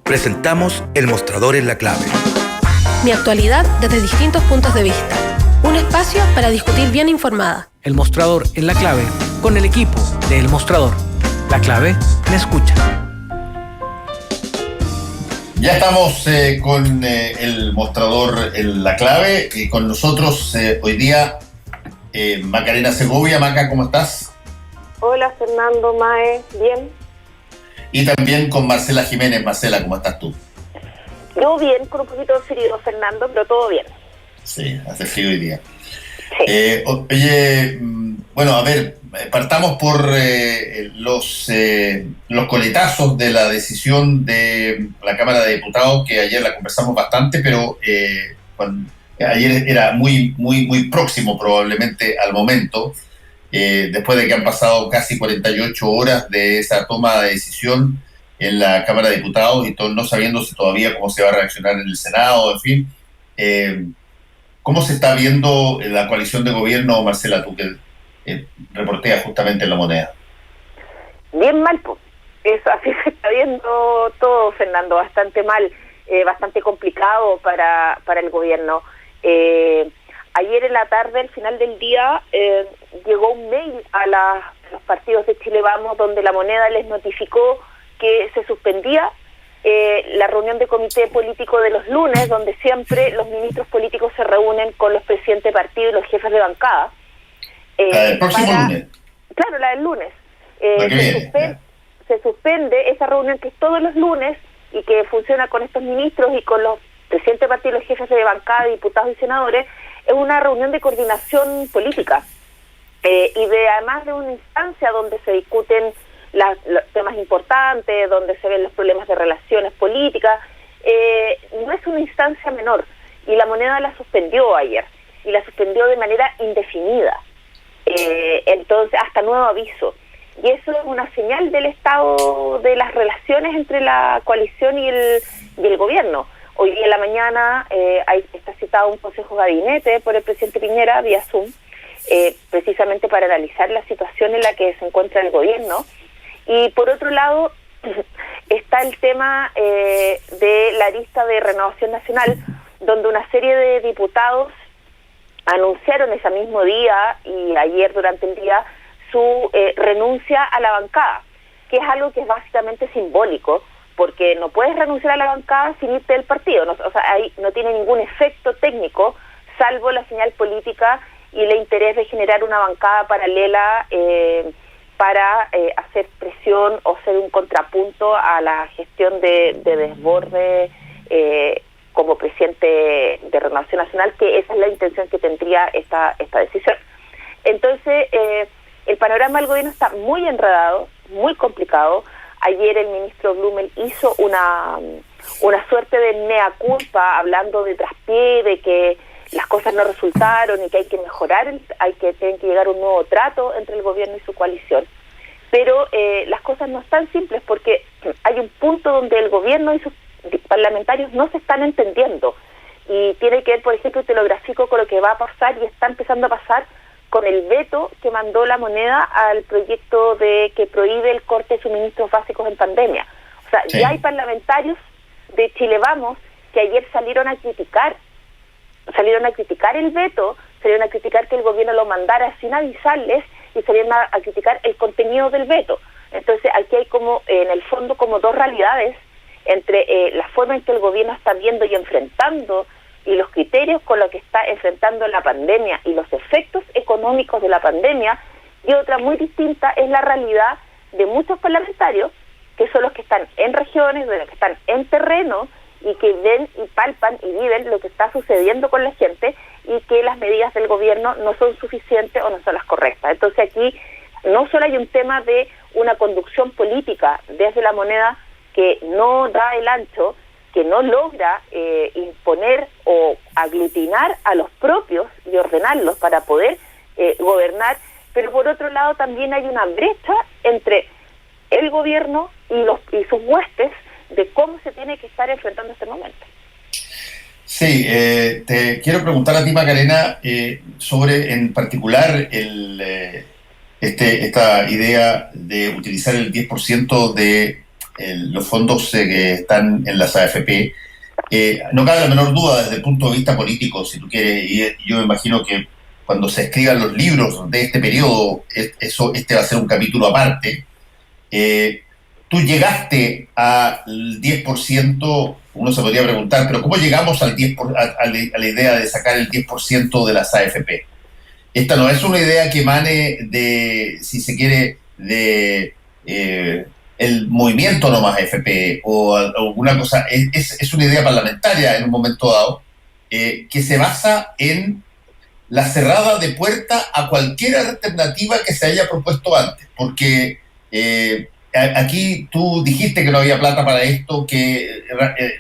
Presentamos El Mostrador en la Clave. Mi actualidad desde distintos puntos de vista. Un espacio para discutir bien informada. El Mostrador en la Clave, con el equipo de El Mostrador. La Clave me escucha. Ya estamos con El Mostrador en la Clave. Con nosotros hoy día Macarena Segovia. Maca, ¿cómo estás? Hola Fernando, Mae, bien. Y también con Marcela Jiménez. Marcela, ¿cómo estás tú? Yo bien, con un poquito de frío, Fernando, pero todo bien. Sí, hace frío hoy día. Sí. Oye, bueno, a ver, partamos por los coletazos de la decisión de la Cámara de Diputados, que ayer la conversamos bastante, pero ayer era muy próximo probablemente al momento, después de que han pasado casi 48 horas de esa toma de decisión en la Cámara de Diputados y todo, no sabiéndose todavía cómo se va a reaccionar en el Senado, en fin. ¿Cómo se está viendo la coalición de gobierno, Marcela, tú que reporteas justamente en La Moneda? Bien mal, pues. Eso, así se está viendo todo, Fernando, bastante mal, bastante complicado para el gobierno. Ayer en la tarde, al final del día, llegó un mail a los partidos de Chile Vamos, donde La Moneda les notificó que se suspendía la reunión de comité político de los lunes, donde siempre los ministros políticos se reúnen con los presidentes de partido y los jefes de bancada. El próximo lunes. Claro, la del lunes. Se suspende esa reunión que es todos los lunes y que funciona con estos ministros y con los presidentes de partido y los jefes de bancada, diputados y senadores. Es una reunión de coordinación política además de una instancia donde se discuten los temas importantes, donde se ven los problemas de relaciones políticas. No es una instancia menor, y La Moneda la suspendió ayer, y la suspendió de manera indefinida, entonces hasta nuevo aviso, y eso es una señal del estado de las relaciones entre la coalición y el gobierno. Hoy día en la mañana está citado un consejo de gabinete por el presidente Piñera vía Zoom, precisamente para analizar la situación en la que se encuentra el gobierno. Y por otro lado está el tema de la lista de Renovación Nacional, donde una serie de diputados anunciaron ese mismo día y ayer durante el día su renuncia a la bancada, que es algo que es básicamente simbólico, porque no puedes renunciar a la bancada sin irte del partido, ahí no tiene ningún efecto técnico, salvo la señal política y el interés de generar una bancada paralela para hacer presión o ser un contrapunto a la gestión de desborde como presidente de Renovación Nacional, que esa es la intención que tendría esta decisión. Entonces, el panorama del gobierno está muy enredado, muy complicado. Ayer el ministro Blumel hizo una suerte de mea culpa, hablando de traspié, de que las cosas no resultaron y que hay que mejorar, tienen que llegar a un nuevo trato entre el gobierno y su coalición. Pero las cosas no están simples, porque hay un punto donde el gobierno y sus parlamentarios no se están entendiendo, y tiene que ver, por ejemplo, te lo grafico con lo que va a pasar y está empezando a pasar con el veto que mandó La Moneda al proyecto que prohíbe el corte de suministros básicos en pandemia. O sea, sí. Ya hay parlamentarios de Chile Vamos que ayer salieron a criticar el veto, salieron a criticar que el gobierno lo mandara sin avisarles, y salieron a criticar el contenido del veto. Entonces aquí hay como, en el fondo, como dos realidades entre la forma en que el gobierno está viendo y enfrentando, y los criterios con los que está enfrentando la pandemia y los efectos económicos de la pandemia, y otra muy distinta es la realidad de muchos parlamentarios, que son los que están en regiones, de los que están en terreno, y que ven y palpan y viven lo que está sucediendo con la gente, y que las medidas del gobierno no son suficientes o no son las correctas. Entonces aquí no solo hay un tema de una conducción política desde La Moneda que no da el ancho, que no logra imponer o aglutinar a los propios y ordenarlos para poder gobernar, pero por otro lado también hay una brecha entre el gobierno y sus huestes de cómo se tiene que estar enfrentando este momento. Sí, te quiero preguntar a ti, Macarena, sobre en particular esta idea de utilizar el 10% de los fondos que están en las AFP, no cabe la menor duda desde el punto de vista político, si tú quieres, y yo me imagino que cuando se escriban los libros de este periodo, este va a ser un capítulo aparte. Tú llegaste al 10%, uno se podría preguntar, pero ¿cómo llegamos al 10 a la idea de sacar el 10% de las AFP? Esta no es una idea que emane de, si se quiere, de el movimiento nomás AFP o alguna cosa, es una idea parlamentaria en un momento dado, que se basa en la cerrada de puerta a cualquier alternativa que se haya propuesto antes, porque aquí tú dijiste que no había plata para esto, que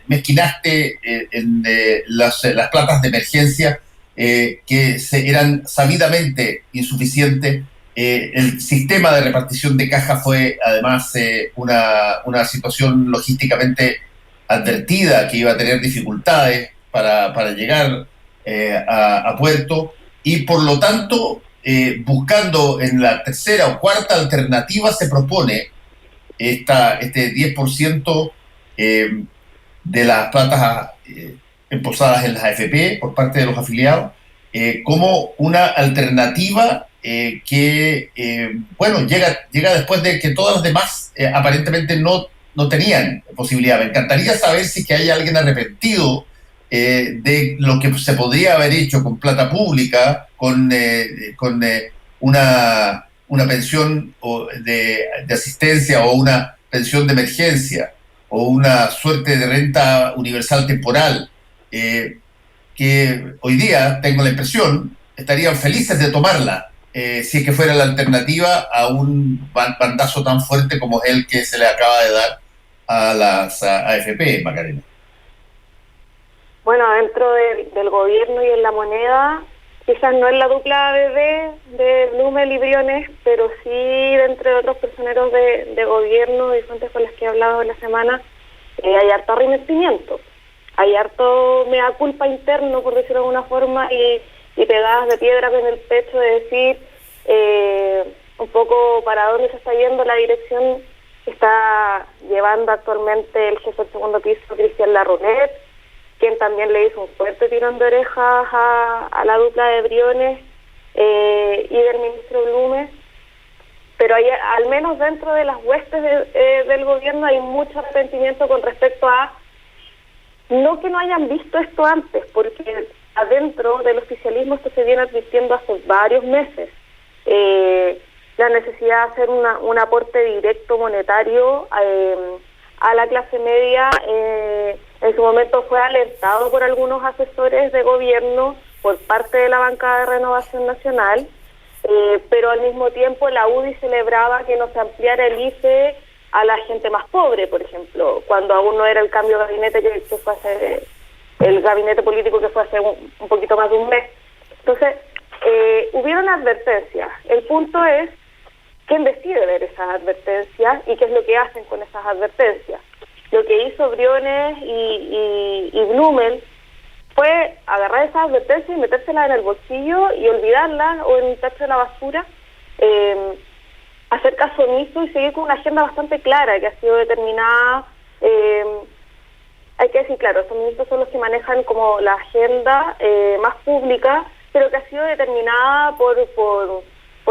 mezquinaste en las platas de emergencia, que eran sabidamente insuficientes. El sistema de repartición de cajas fue además una situación logísticamente advertida, que iba a tener dificultades para llegar a puerto, y por lo tanto, buscando en la tercera o cuarta alternativa, se propone este 10% de las platas emposadas en las AFP por parte de los afiliados, como una alternativa que llega después de que todas las demás aparentemente no tenían posibilidad. Me encantaría saber si que hay alguien arrepentido de lo que se podría haber hecho con plata pública, con una pensión de asistencia o una pensión de emergencia o una suerte de renta universal temporal, que hoy día, tengo la impresión, estarían felices de tomarla, si es que fuera la alternativa a un bandazo tan fuerte como es el que se le acaba de dar a las AFP, Macarena. Bueno, dentro del gobierno y en la moneda, quizás no es la dupla de Blumel y Briones, pero sí dentro de otros personeros de gobierno y fuentes con las que he hablado en la semana, hay harto arrepentimiento, hay harto mea culpa interno, por decirlo de alguna forma, y pegadas de piedra en el pecho de decir un poco para dónde se está yendo la dirección que está llevando actualmente el jefe del segundo piso, Cristian Larroulet, quien también le hizo un fuerte tirón de orejas a la dupla de Briones y del ministro Blume. Pero hay, al menos dentro de las huestes del gobierno, hay mucho arrepentimiento con respecto a no que no hayan visto esto antes, porque adentro del oficialismo esto se viene advirtiendo hace varios meses. La necesidad de hacer un aporte directo monetario a la clase media en su momento fue alertado por algunos asesores de gobierno por parte de la bancada de Renovación Nacional, pero al mismo tiempo la UDI celebraba que no se ampliara el IFE a la gente más pobre, por ejemplo, cuando aún no era el cambio de gabinete que fue hace, el gabinete político que fue hace un poquito más de un mes. Entonces, hubieron advertencias. El punto es quién decide ver esas advertencias y qué es lo que hacen con esas advertencias. Lo que hizo Briones y Blumel fue agarrar esas advertencias y metérselas en el bolsillo y olvidarlas o en un tacho de la basura, hacer caso omiso y seguir con una agenda bastante clara que ha sido determinada. Hay que decir, claro, estos ministros son los que manejan como la agenda más pública, pero que ha sido determinada por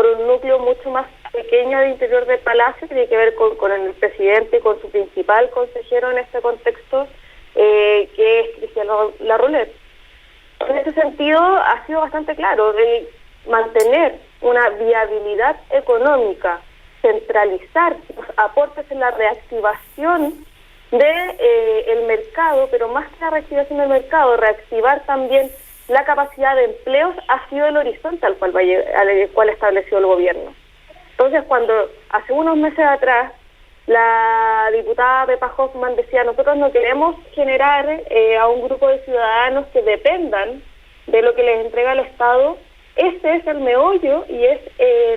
un núcleo mucho más pequeño de interior del Palacio, que tiene que ver con el presidente y con su principal consejero en este contexto, que es Cristian Larroulet. En ese sentido, ha sido bastante claro de mantener una viabilidad económica, centralizar los aportes en la reactivación del mercado, pero más que la reactivación del mercado, reactivar también la capacidad de empleos ha sido el horizonte al cual estableció el gobierno. Entonces, cuando hace unos meses atrás la diputada Pepa Hoffman decía, nosotros no queremos generar a un grupo de ciudadanos que dependan de lo que les entrega el Estado, ese es el meollo y es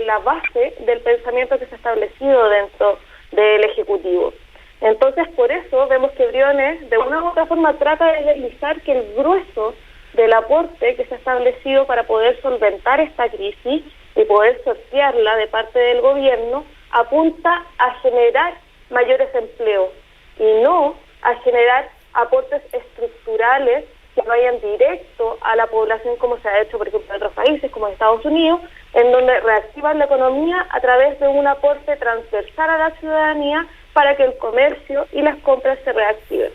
la base del pensamiento que se ha establecido dentro del Ejecutivo. Entonces, por eso vemos que Briones, de una u otra forma, trata de deslizar que el grueso del aporte que se ha establecido para poder solventar esta crisis y poder sortearla de parte del gobierno apunta a generar mayores empleos, y no a generar aportes estructurales que vayan directo a la población, como se ha hecho, por ejemplo, en otros países, como en Estados Unidos, en donde reactivan la economía a través de un aporte transversal a la ciudadanía para que el comercio y las compras se reactiven.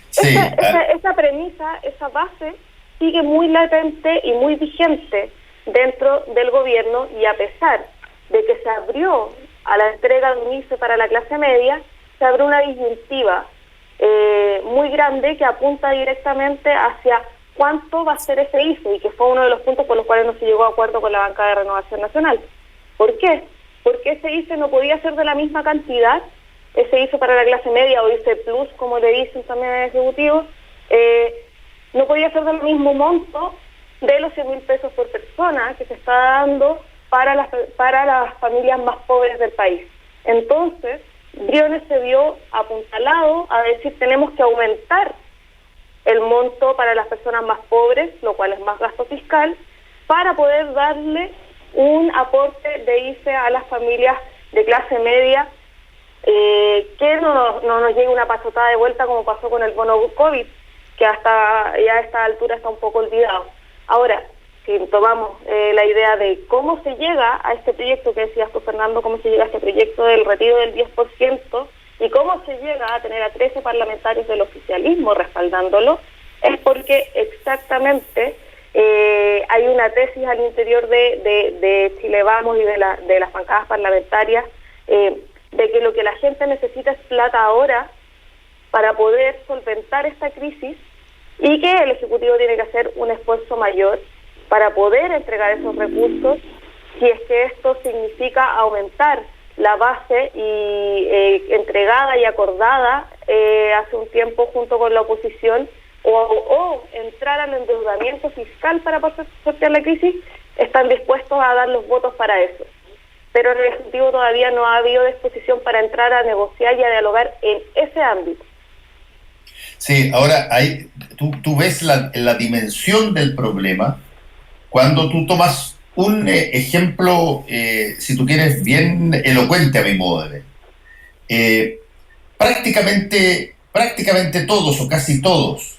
Sí, esa premisa, esa base, sigue muy latente y muy vigente dentro del gobierno, y a pesar de que se abrió a la entrega de un IFE para la clase media, se abrió una disyuntiva muy grande que apunta directamente hacia cuánto va a ser ese IFE, y que fue uno de los puntos por los cuales no se llegó a acuerdo con la bancada de Renovación Nacional. ¿Por qué? Porque ese IFE no podía ser de la misma cantidad, ese IFE para la clase media, o IFE Plus, como le dicen también en el Ejecutivo, no podía ser del mismo monto de los 100.000 pesos por persona que se está dando para las familias más pobres del país. Entonces, Briones se vio apuntalado a decir: tenemos que aumentar el monto para las personas más pobres, lo cual es más gasto fiscal, para poder darle un aporte de IFE a las familias de clase media, que no nos llegue una pasotada de vuelta como pasó con el bono COVID, que hasta ya a esta altura está un poco olvidado. Ahora, si tomamos la idea de cómo se llega a este proyecto que decías tú, Fernando, cómo se llega a este proyecto del retiro del 10% y cómo se llega a tener a 13 parlamentarios del oficialismo respaldándolo, es porque exactamente hay una tesis al interior de Chile Vamos y de las bancadas parlamentarias, de que lo que la gente necesita es plata ahora para poder solventar esta crisis, y que el Ejecutivo tiene que hacer un esfuerzo mayor para poder entregar esos recursos, si es que esto significa aumentar la base y entregada y acordada hace un tiempo junto con la oposición, o entrar al endeudamiento fiscal para poder sortear la crisis. Están dispuestos a dar los votos para eso, pero en el Ejecutivo todavía no ha habido disposición para entrar a negociar y a dialogar en ese ámbito. Sí, ahora tú ves la dimensión del problema cuando tú tomas un ejemplo, si tú quieres, bien elocuente a mi modo de ver. Prácticamente todos, o casi todos,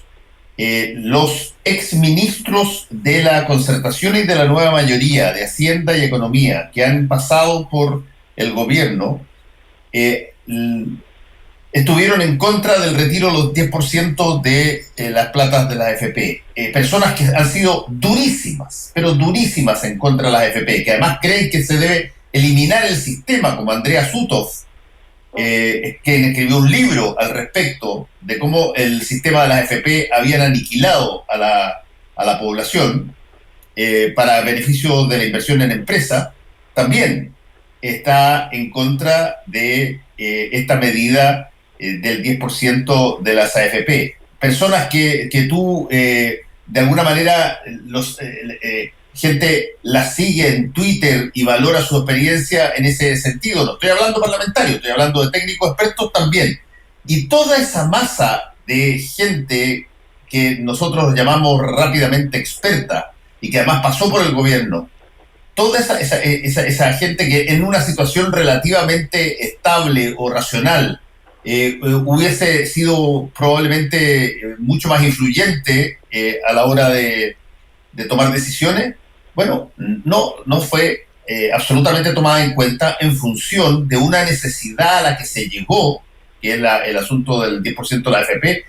los exministros de la Concertación y de la nueva mayoría de Hacienda y Economía que han pasado por el gobierno, estuvieron en contra del retiro de los 10% de las platas de las AFP. Personas que han sido durísimas, pero durísimas en contra de las AFP, que además creen que se debe eliminar el sistema, como Andrea Sutov, que escribió un libro al respecto de cómo el sistema de las AFP habían aniquilado a la población para beneficio de la inversión en empresa. También está en contra de esta medida del 10% de las AFP. Personas que tú, de alguna manera, gente las sigue en Twitter y valora su experiencia en ese sentido. No estoy hablando parlamentario, estoy hablando de técnicos expertos también. Y toda esa masa de gente que nosotros llamamos rápidamente experta y que además pasó por el gobierno, toda esa gente que en una situación relativamente estable o racional hubiese sido probablemente mucho más influyente a la hora de tomar decisiones, bueno, no fue absolutamente tomada en cuenta en función de una necesidad a la que se llegó, que es el asunto del 10% de la AFP,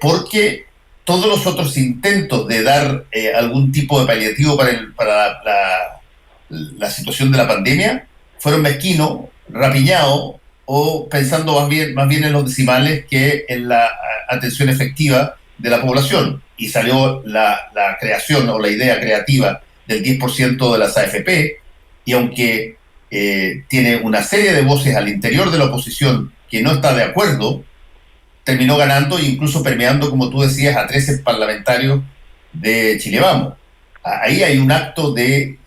porque todos los otros intentos de dar algún tipo de paliativo para la situación de la pandemia fueron mezquinos, rapiñados, o pensando más bien en los decimales que en la atención efectiva de la población. Y salió la creación o la idea creativa del 10% de las AFP, y aunque tiene una serie de voces al interior de la oposición que no está de acuerdo, terminó ganando e incluso permeando, como tú decías, a 13 parlamentarios de Chile Vamos. Ahí hay un acto de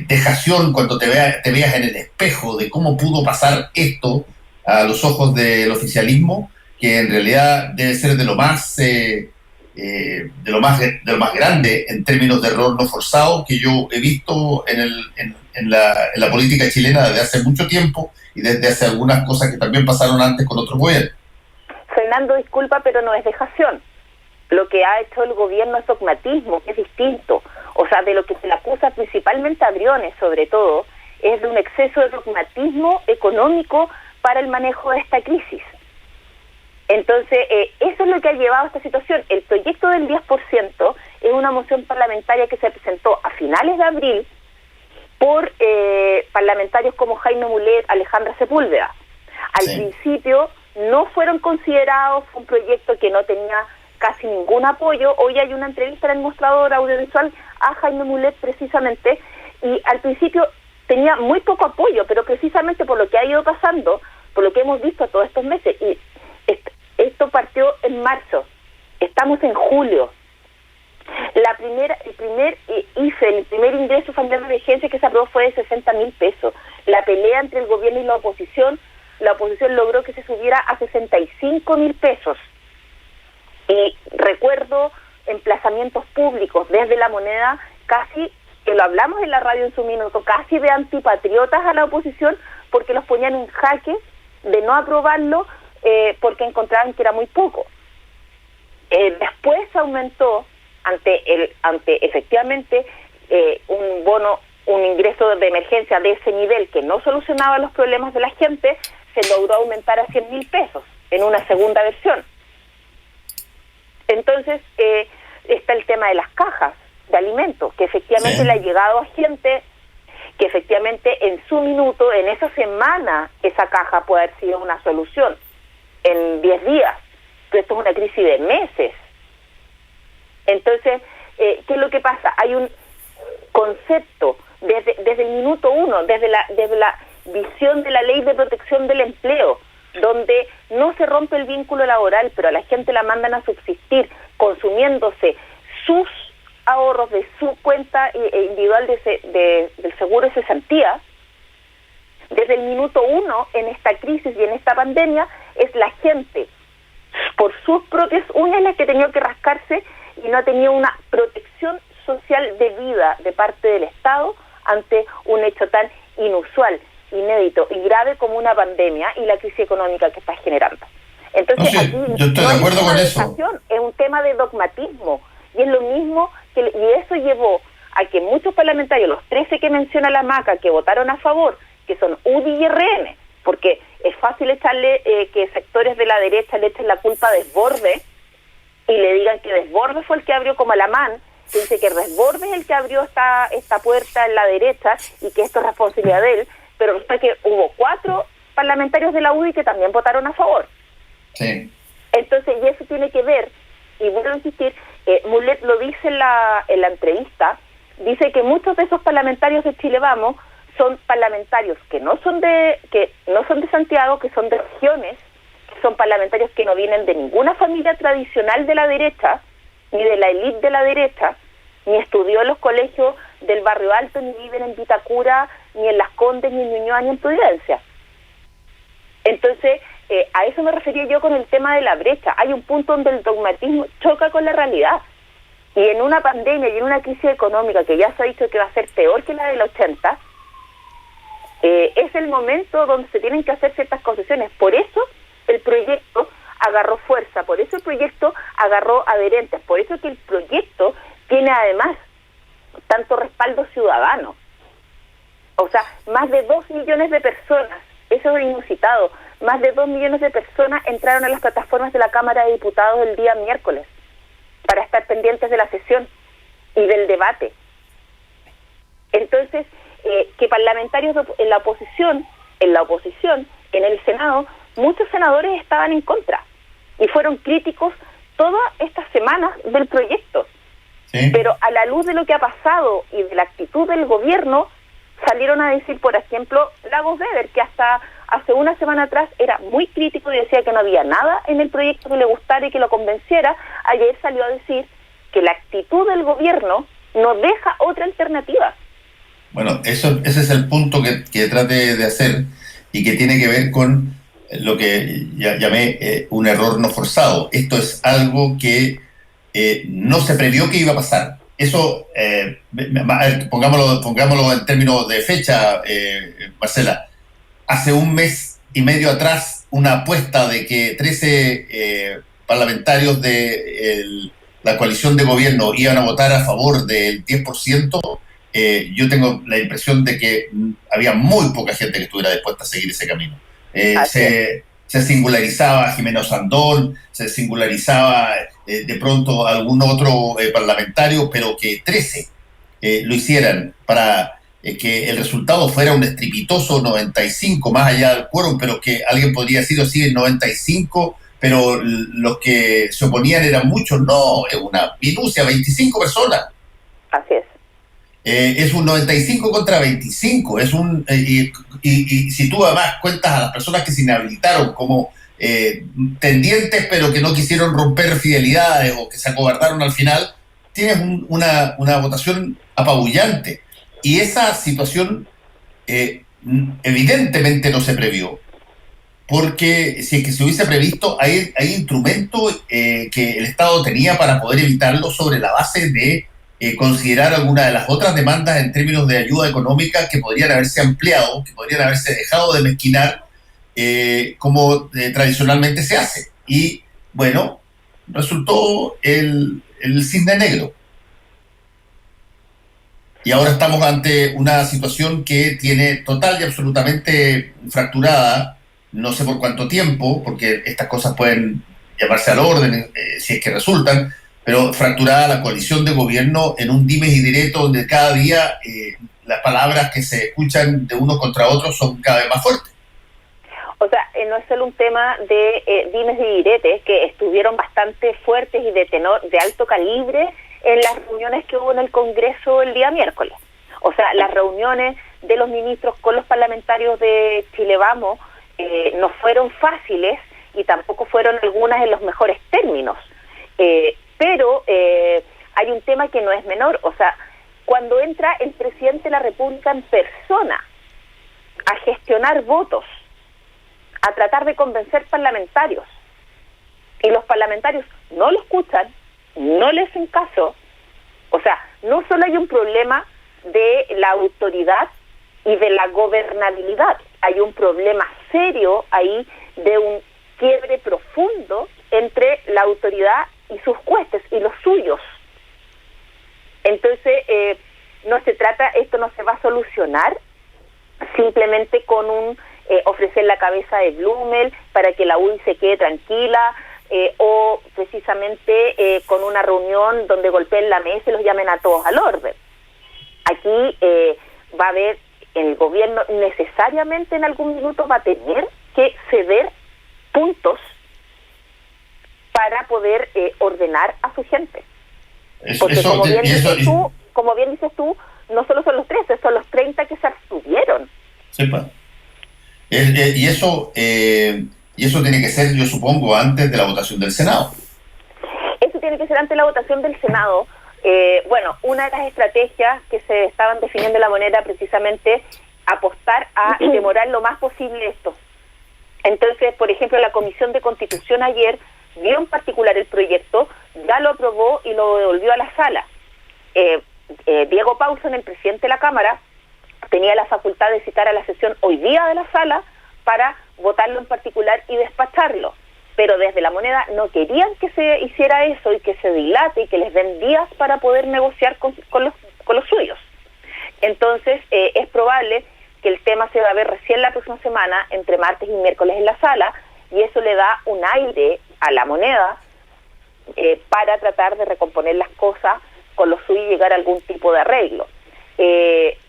dejación cuando te veas en el espejo de cómo pudo pasar esto a los ojos del oficialismo, que en realidad debe ser de lo más grande en términos de error no forzado que yo he visto en la política chilena desde hace mucho tiempo y desde hace algunas cosas que también pasaron antes con otros gobiernos. Fernando, disculpa, pero no es dejación. Lo que ha hecho el gobierno es dogmatismo, que es distinto. O sea, de lo que se le acusa principalmente a Briones, sobre todo, es de un exceso de dogmatismo económico para el manejo de esta crisis. Entonces, eso es lo que ha llevado a esta situación. El proyecto del 10% es una moción parlamentaria que se presentó a finales de abril por parlamentarios como Jaime Mulet, Alejandra Sepúlveda. Al principio no fueron considerados, fue un proyecto que no tenía casi ningún apoyo. Hoy hay una entrevista en el Mostrador Audiovisual a Jaime Mulet precisamente, y al principio tenía muy poco apoyo, pero precisamente por lo que ha ido pasando, por lo que hemos visto todos estos meses, y esto partió en marzo, estamos en julio. El primer IFE, el primer ingreso familiar de emergencia que se aprobó fue de 60.000 pesos. La pelea entre el gobierno y la oposición logró que se subiera a 65.000 pesos. Y recuerdo emplazamientos públicos desde La Moneda, casi, que lo hablamos en la radio en su minuto, casi de antipatriotas a la oposición, porque los ponían en jaque de no aprobarlo, porque encontraban que era muy poco. Después aumentó ante efectivamente un ingreso de emergencia de ese nivel que no solucionaba los problemas de la gente, se logró aumentar a 100.000 pesos en una segunda versión. Entonces, está el tema de las cajas de alimentos, que efectivamente le ha llegado a gente que efectivamente en su minuto, en esa semana, esa caja puede haber sido una solución, en 10 días, pero esto es una crisis de meses. Entonces, ¿qué es lo que pasa? Hay un concepto desde el minuto uno, desde la visión de la Ley de Protección del Empleo, donde no se rompe el vínculo laboral, pero a la gente la mandan a subsistir consumiéndose sus ahorros de su cuenta individual del seguro de cesantía. Desde el minuto uno en esta crisis y en esta pandemia es la gente por sus propias uñas la que ha tenido que rascarse y no ha tenido una protección social de vida de parte del Estado ante un hecho tan inusual, inédito y grave como una pandemia y la crisis económica que está generando. Entonces, aquí yo estoy de acuerdo con eso. Es un tema de dogmatismo, y es lo mismo y eso llevó a que muchos parlamentarios, los 13 que menciona la Maca, que votaron a favor, que son UDI y RN, porque es fácil echarle que sectores de la derecha le echen la culpa a Desbordes y le digan que Desbordes fue el que abrió, como Alamán, que dice que Desbordes es el que abrió esta puerta en la derecha y que esto es responsabilidad de él, pero resulta que hubo 4 parlamentarios de la UDI que también votaron a favor. Sí. Entonces, y eso tiene que ver, y vuelvo a insistir, Mulet lo dice en la entrevista, dice que muchos de esos parlamentarios de Chile Vamos son parlamentarios que no son de Santiago, que son de regiones, que son parlamentarios que no vienen de ninguna familia tradicional de la derecha, ni de la élite de la derecha, ni estudió en los colegios del Barrio Alto, ni viven en Vitacura, ni en Las Condes, ni en Ñuñoa, ni en Providencia. Entonces, a eso me refería yo con el tema de la brecha. Hay un punto donde el dogmatismo choca con la realidad. Y en una pandemia y en una crisis económica que ya se ha dicho que va a ser peor que la del 80, es el momento donde se tienen que hacer ciertas concesiones. Por eso el proyecto agarró fuerza, por eso el proyecto agarró adherentes, por eso que el proyecto tiene además tanto respaldo ciudadano. O sea, más de 2 millones de personas, eso es inusitado, más de 2 millones de personas entraron a las plataformas de la Cámara de Diputados el día miércoles para estar pendientes de la sesión y del debate. Entonces, que parlamentarios en la oposición, en el Senado, muchos senadores estaban en contra y fueron críticos todas estas semanas del proyecto. Sí. Pero a la luz de lo que ha pasado y de la actitud del gobierno, salieron a decir, por ejemplo, Lagos Weber, que hasta hace una semana atrás era muy crítico y decía que no había nada en el proyecto que le gustara y que lo convenciera. Ayer salió a decir que la actitud del gobierno no deja otra alternativa. Bueno, ese es el punto que trate de hacer y que tiene que ver con lo que llamé un error no forzado. Esto es algo que no se previó que iba a pasar. eso, pongámoslo en términos de fecha, Marcela. Hace un mes y medio atrás, una apuesta de que 13 parlamentarios de la coalición de gobierno iban a votar a favor del 10%, yo tengo la impresión de que había muy poca gente que estuviera dispuesta a seguir ese camino. Se singularizaba a Jimeno Sandón, se singularizaba de pronto a algún otro parlamentario, pero que 13 lo hicieran para que el resultado fuera un estrepitoso 95, más allá del quórum, pero que alguien podría decir, sí, el 95, pero los que se oponían eran muchos. No, es una minucia, 25 personas. Así es. Es un 95 contra 25, y si tú además cuentas a las personas que se inhabilitaron como tendientes pero que no quisieron romper fidelidades o que se acobardaron al final, tienes una votación apabullante. Y esa situación evidentemente no se previó, porque si es que se hubiese previsto, hay instrumentos que el Estado tenía para poder evitarlo sobre la base de considerar alguna de las otras demandas en términos de ayuda económica que podrían haberse ampliado, que podrían haberse dejado de mezquinar como tradicionalmente se hace. Y bueno, resultó el cisne negro. Y ahora estamos ante una situación que tiene total y absolutamente fracturada, no sé por cuánto tiempo, porque estas cosas pueden llamarse al orden si es que resultan, pero fracturada la coalición de gobierno en un dimes y direto donde cada día las palabras que se escuchan de uno contra otro son cada vez más fuertes. O sea, no es solo un tema de dimes y diretes, que estuvieron bastante fuertes y de alto calibre en las reuniones que hubo en el Congreso el día miércoles. O sea, las reuniones de los ministros con los parlamentarios de Chile Vamos no fueron fáciles y tampoco fueron algunas en los mejores términos. Pero hay un tema que no es menor. O sea, cuando entra el presidente de la República en persona a gestionar votos, a tratar de convencer parlamentarios, y los parlamentarios no lo escuchan, no le hacen caso, o sea, no solo hay un problema de la autoridad y de la gobernabilidad, hay un problema serio ahí de un quiebre profundo entre la autoridad y sus huestes y los suyos. Entonces, esto no se va a solucionar simplemente con ofrecer la cabeza de Blumel para que la UDI se quede tranquila, o precisamente con una reunión donde golpeen la mesa y los llamen a todos al orden. Aquí va a haber, el gobierno necesariamente en algún minuto va a tener que ceder puntos para poder ordenar a su gente. Porque como bien dices tú, no solo son los 13, son los 30 que se abstuvieron. Sepa. Y eso tiene que ser, yo supongo, antes de la votación del Senado. Eso tiene que ser antes de la votación del Senado. Bueno, una de las estrategias que se estaban definiendo en la moneda precisamente apostar a demorar lo más posible esto. Entonces, por ejemplo, la Comisión de Constitución ayer vio en particular el proyecto, ya lo aprobó y lo devolvió a la sala. Diego Paulson, el presidente de la Cámara, tenía la facultad de citar a la sesión hoy día de la sala para votarlo en particular y despacharlo. Pero desde la moneda no querían que se hiciera eso y que se dilate y que les den días para poder negociar con los suyos. Entonces, es probable que el tema se va a ver recién la próxima semana, entre martes y miércoles en la sala, y eso le da un aire a la moneda para tratar de recomponer las cosas con lo suyo y llegar a algún tipo de arreglo.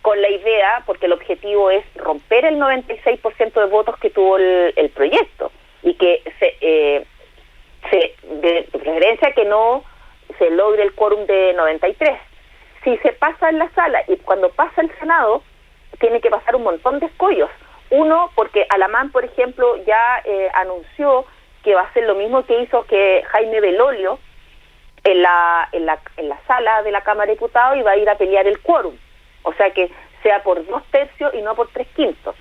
Con la idea, porque el objetivo es romper el 96% de votos que tuvo el proyecto, y que de preferencia que no se logre el quórum de 93. Si se pasa en la sala y cuando pasa el Senado, tiene que pasar un montón de escollos. Uno, porque Alamán, por ejemplo, ya anunció que va a hacer lo mismo que hizo que Jaime Belolio en la sala de la Cámara de Diputados, y va a ir a pelear el quórum. O sea, que sea por 2/3 y no por 3/5.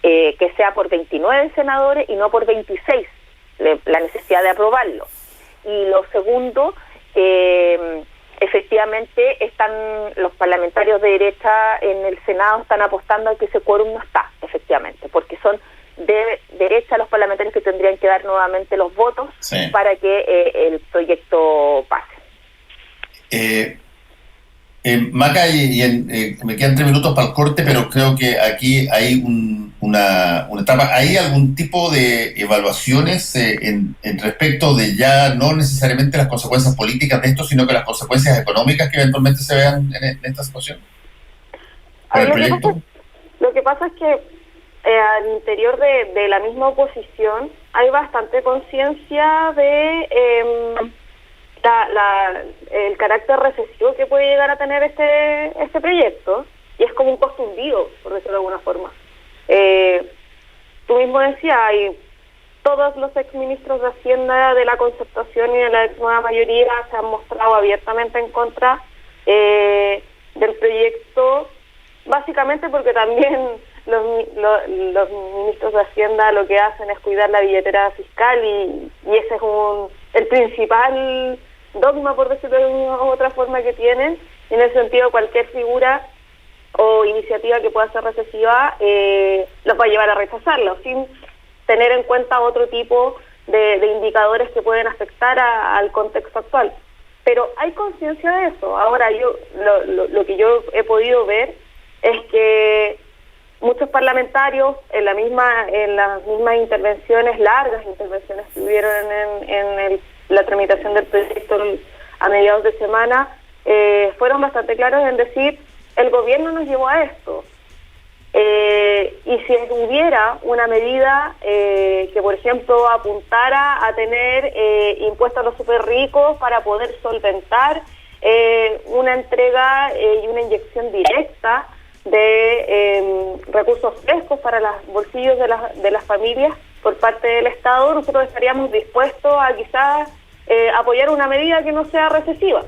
Que sea por 29 senadores y no por 26, la necesidad de aprobarlo. Y lo segundo, efectivamente los parlamentarios de derecha en el Senado están apostando a que ese quórum no está, efectivamente, porque son de derecha los parlamentarios que tendrían que dar nuevamente los votos para que el proyecto pase. Maca, me quedan 3 minutos para el corte, pero creo que aquí hay una etapa. ¿Hay algún tipo de evaluaciones en respecto de ya no necesariamente las consecuencias políticas de esto, sino que las consecuencias económicas que eventualmente se vean en esta situación? Lo que pasa es que al interior de la misma oposición hay bastante conciencia de el carácter recesivo que puede llegar a tener este proyecto, y es como un costo hundido, por decirlo de alguna forma. Tú mismo decías, todos los exministros de Hacienda de la Concertación y de la ex nueva mayoría se han mostrado abiertamente en contra del proyecto, básicamente porque también los ministros de Hacienda lo que hacen es cuidar la billetera fiscal, y ese es el principal dogma, por decirlo de una u otra forma, que tienen. En ese sentido, cualquier figura o iniciativa que pueda ser recesiva los va a llevar a rechazarlo, sin tener en cuenta otro tipo de indicadores que pueden afectar al contexto actual. Pero hay conciencia de eso. Ahora, lo que yo he podido ver es que muchos parlamentarios en las mismas intervenciones, largas intervenciones que hubieron en la tramitación del proyecto a mediados de semana, fueron bastante claros en decir: el gobierno nos llevó a esto, y si hubiera una medida que, por ejemplo, apuntara a tener impuestos a los super ricos para poder solventar una entrega y una inyección directa de recursos frescos para los bolsillos de las familias por parte del Estado, nosotros estaríamos dispuestos a quizás apoyar una medida que no sea recesiva.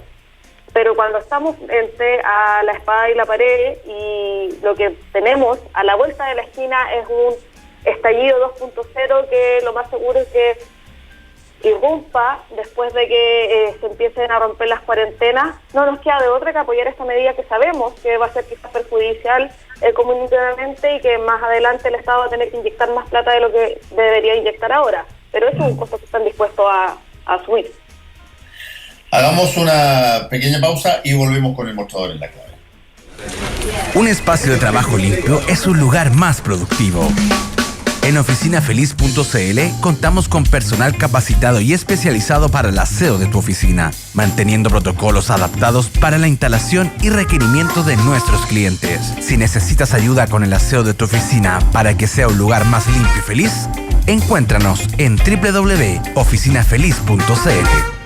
Pero cuando estamos entre a la espada y la pared, y lo que tenemos a la vuelta de la esquina es un estallido 2.0 que lo más seguro es que irrumpa después de que se empiecen a romper las cuarentenas, no nos queda de otra que apoyar esta medida que sabemos que va a ser quizás perjudicial comunitariamente, y que más adelante el Estado va a tener que inyectar más plata de lo que debería inyectar ahora. Pero eso es un costo que están dispuestos a asumir. Hagamos una pequeña pausa y volvemos con el mostrador en la clave. Un espacio de trabajo limpio es un lugar más productivo. En oficinafeliz.cl contamos con personal capacitado y especializado para el aseo de tu oficina, manteniendo protocolos adaptados para la instalación y requerimientos de nuestros clientes. Si necesitas ayuda con el aseo de tu oficina para que sea un lugar más limpio y feliz, encuéntranos en www.oficinafeliz.cl.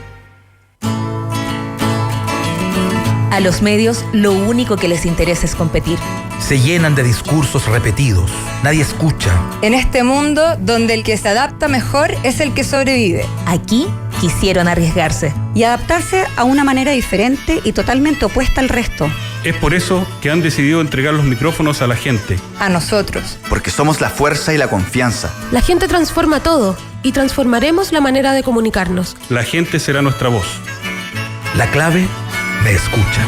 A los medios lo único que les interesa es competir. Se llenan de discursos repetidos. Nadie escucha. En este mundo donde el que se adapta mejor es el que sobrevive. Aquí quisieron arriesgarse Y adaptarse a una manera diferente y totalmente opuesta al resto. Es por eso que han decidido entregar los micrófonos a la gente. A nosotros. Porque somos la fuerza y la confianza. La gente transforma todo, y transformaremos la manera de comunicarnos. La gente será nuestra voz. La clave me escucha.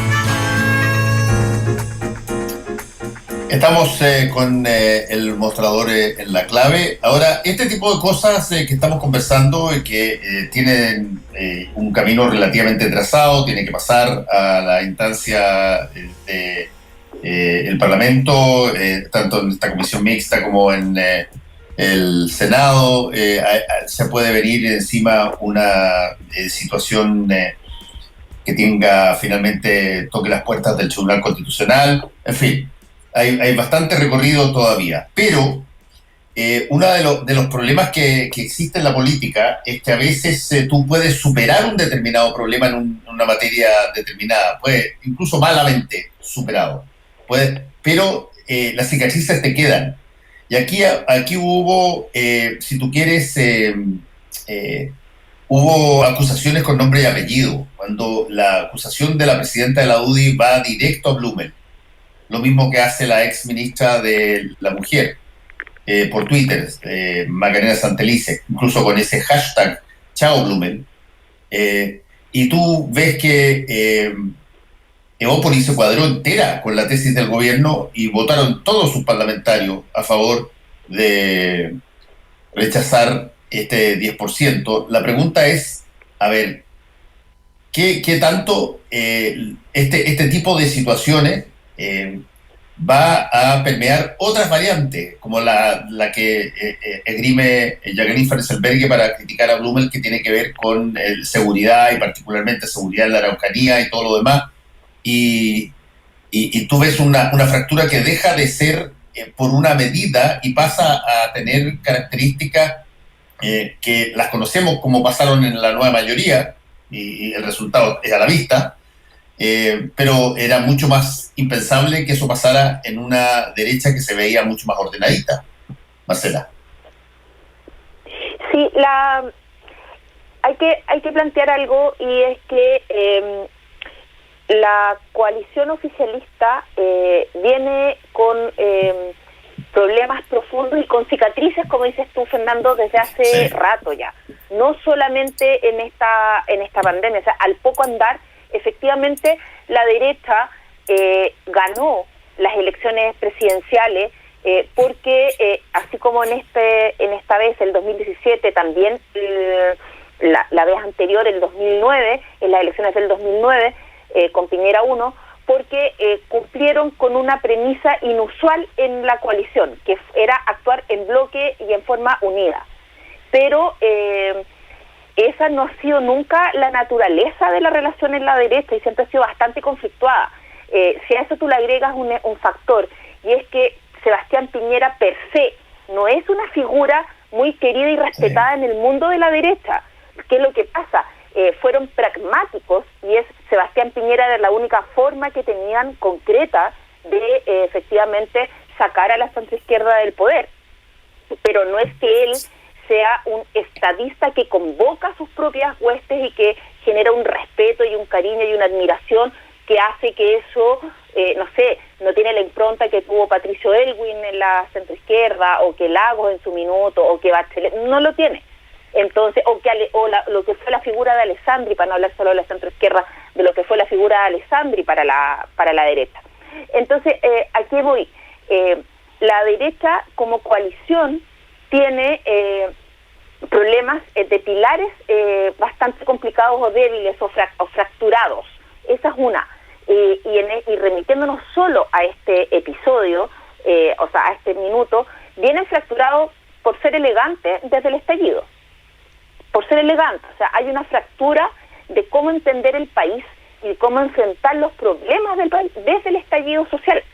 Estamos con el mostrador en la clave. Ahora, este tipo de cosas que estamos conversando y que tienen un camino relativamente trazado, tiene que pasar a la instancia del Parlamento, tanto en esta comisión mixta como en el Senado. Se puede venir encima una situación que finalmente toque las puertas del Tribunal Constitucional. En fin, hay bastante recorrido todavía, pero uno de los problemas que existe en la política es que a veces tú puedes superar un determinado problema en una materia determinada, puede incluso malamente superado, pero las cicatrices te quedan. Y aquí hubo, si tú quieres, hubo acusaciones con nombre y apellido, cuando la acusación de la presidenta de la UDI va directo a Blumel. Lo mismo que hace la ex ministra de la Mujer por Twitter, Macarena Santelice, incluso con ese hashtag Chao Blumel. y tú ves que Evópolis se cuadró entera con la tesis del gobierno y votaron todos sus parlamentarios a favor de rechazar este 10%. La pregunta es, a ver, ¿qué tanto este tipo de situaciones va a permear otras variantes, como la que esgrime Jacqueline van Rysselberghe para criticar a Blumel, que tiene que ver con seguridad y particularmente seguridad en la Araucanía y todo lo demás? Y tú ves una fractura que deja de ser por una medida y pasa a tener características que las conocemos como pasaron en la nueva mayoría, y el resultado es a la vista, pero era mucho más impensable que eso pasara en una derecha que se veía mucho más ordenadita. Marcela. Sí, hay que plantear algo, y es que la coalición oficialista viene con problemas profundos y con cicatrices, como dices tú, Fernando, desde hace rato ya. No solamente en esta pandemia, o sea, al poco andar, efectivamente, la derecha ganó las elecciones presidenciales porque, así como en esta vez, el 2017, también la vez anterior, el 2009, en las elecciones del 2009, con Piñera 1, porque cumplieron con una premisa inusual en la coalición, que era actuar en bloque y en forma unida. Pero esa no ha sido nunca la naturaleza de la relación en la derecha y siempre ha sido bastante conflictuada. Si a eso tú le agregas un factor, y es que Sebastián Piñera per se no es una figura muy querida y respetada en el mundo de la derecha. ¿Qué es lo que pasa? Fueron pragmáticos, y Sebastián Piñera era la única forma que tenían concreta de efectivamente sacar a la centroizquierda del poder. Pero no es que él sea un estadista que convoca sus propias huestes y que genera un respeto y un cariño y una admiración que hace que eso, no tiene la impronta que tuvo Patricio Aylwin en la centroizquierda, o que Lagos en su minuto, o que Bachelet, no lo tiene. Entonces, lo que fue la figura de Alessandri, para no hablar solo de la centroizquierda, de lo que fue la figura de Alessandri para la derecha. Entonces, ¿a qué voy? La derecha como coalición tiene problemas de pilares bastante complicados o débiles o fracturados. Esa es una. Y remitiéndonos solo a este episodio, a este minuto, vienen fracturados por ser elegantes desde el estallido. Por ser elegante, o sea, hay una fractura de cómo entender el país y cómo enfrentar los problemas del país desde el estallido social.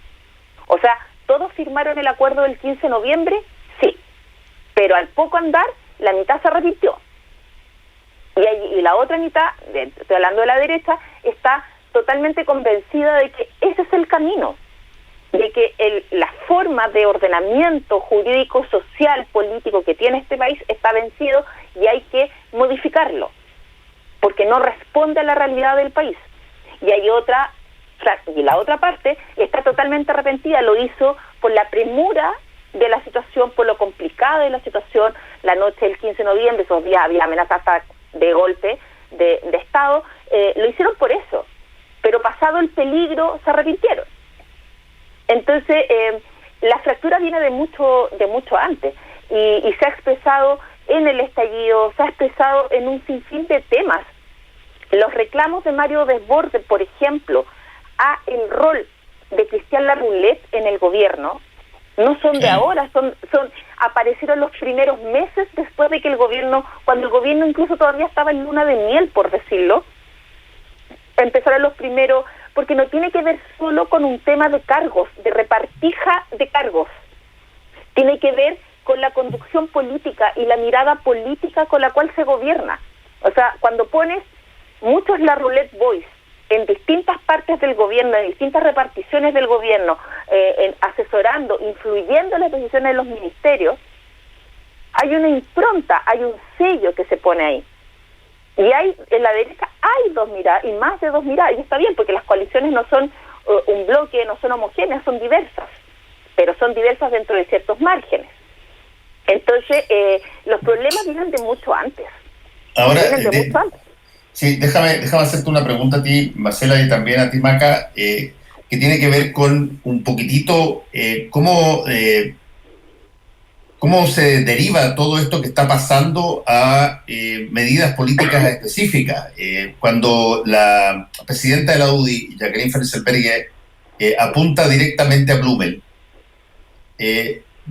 O sea, ¿todos firmaron el acuerdo del 15 de noviembre? Sí, pero al poco andar, la mitad se arrepintió. Y la otra mitad, estoy hablando de la derecha, está totalmente convencida de que ese es el camino, de que la forma de ordenamiento jurídico, social, político que tiene este país está vencido y hay que modificarlo, porque no responde a la realidad del país. Y la otra parte está totalmente arrepentida, lo hizo por la premura de la situación, por lo complicada de la situación. La noche del 15 de noviembre, esos días había amenazas de golpe de Estado, lo hicieron por eso, pero pasado el peligro se arrepintieron. Entonces, la fractura viene de mucho antes y se ha expresado en el estallido, se ha expresado en un sinfín de temas. Los reclamos de Mario Desbordes, por ejemplo, a el rol de Cristian Larroulet en el gobierno, no son de ahora, aparecieron los primeros meses después de que cuando el gobierno incluso todavía estaba en luna de miel, por decirlo, empezaron los primeros, porque no tiene que ver solo con un tema de cargos, de repartija de cargos. Tiene que ver con la conducción política y la mirada política con la cual se gobierna. O sea, cuando pones muchos Larroulet Boys en distintas partes del gobierno, en distintas reparticiones del gobierno, asesorando, influyendo en las decisiones de los ministerios, hay una impronta, hay un sello que se pone ahí. Y en la derecha hay dos miradas, y más de dos miradas, y está bien, porque las coaliciones no son un bloque, no son homogéneas, son diversas, pero son diversas dentro de ciertos márgenes. Entonces, los problemas vienen de mucho antes. Ahora, vienen de mucho antes. Sí, déjame hacerte una pregunta a ti, Marcela, y también a ti, Maca, que tiene que ver con un poquitito cómo se deriva todo esto que está pasando a medidas políticas específicas. Cuando la presidenta de la UDI, Jacqueline Van Rysselberghe, apunta directamente a Blumel,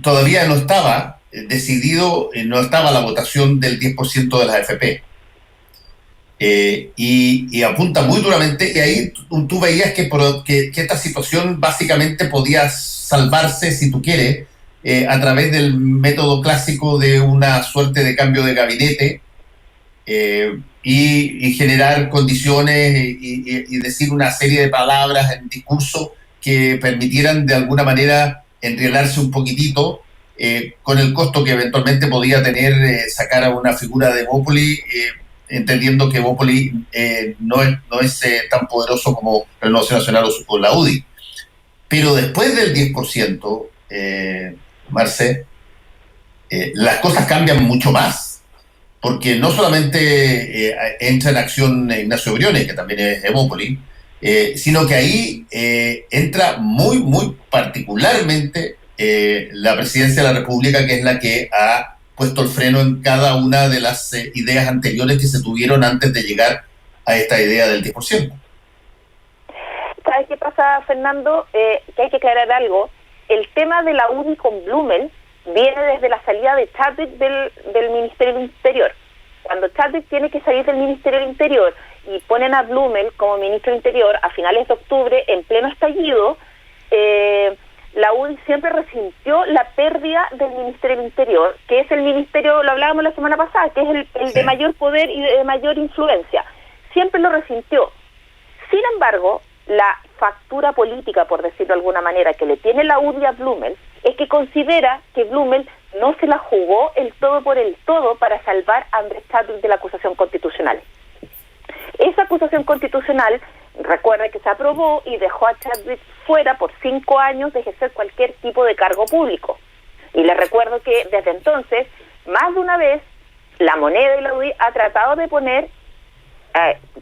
todavía no estaba decidido, no estaba la votación del 10% de las AFP. Y apunta muy duramente, y ahí tú veías que esta situación básicamente podía salvarse, si tú quieres, a través del método clásico de una suerte de cambio de gabinete y generar condiciones y decir una serie de palabras en discurso que permitieran de alguna manera enrielarse un poquitito, con el costo que eventualmente podía tener sacar a una figura de Bópoli, entendiendo que Bópoli no es tan poderoso como Renovación Nacional o la UDI. Pero después del 10%, Marce, las cosas cambian mucho más, porque no solamente entra en acción Ignacio Briones, que también es de Bópoli, sino que ahí entra muy, muy particularmente la Presidencia de la República, que es la que ha puesto el freno en cada una de las ideas anteriores que se tuvieron antes de llegar a esta idea del 10%. ¿Sabes qué pasa, Fernando? Que hay que aclarar algo. El tema de la UDI con Blumel viene desde la salida de Chadwick del Ministerio del Interior. Cuando Chadwick tiene que salir del Ministerio del Interior y ponen a Blumel como ministro del Interior a finales de octubre, en pleno estallido, la UDI siempre resintió la pérdida del Ministerio del Interior, que es el ministerio, lo hablábamos la semana pasada, que es el de mayor poder y de mayor influencia. Siempre lo resintió. Sin embargo, la factura política, por decirlo de alguna manera, que le tiene la UDI a Blumel, es que considera que Blumel no se la jugó el todo por el todo para salvar a Andrés Chadwick de la acusación constitucional. Esa acusación constitucional, recuerda que se aprobó y dejó a Chadwick fuera por 5 años de ejercer cualquier tipo de cargo público. Y les recuerdo que desde entonces, más de una vez, la Moneda y la UDI ha tratado de poner,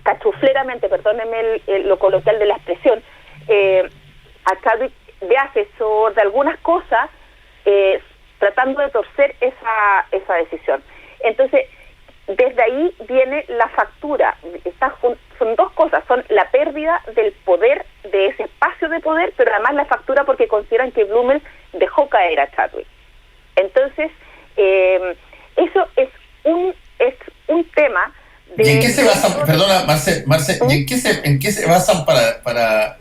cachufleramente, perdónenme lo coloquial de la expresión, a Chadwick de asesor de algunas cosas, tratando de torcer esa decisión. Entonces, desde ahí viene la factura. Son dos cosas, son la pérdida del poder, de ese espacio de poder, pero además la factura porque consideran que Blumel dejó caer a Chadwick. Entonces, eso es un tema de... ¿Y en qué se basan, perdona, Marce, ¿y en qué se basan para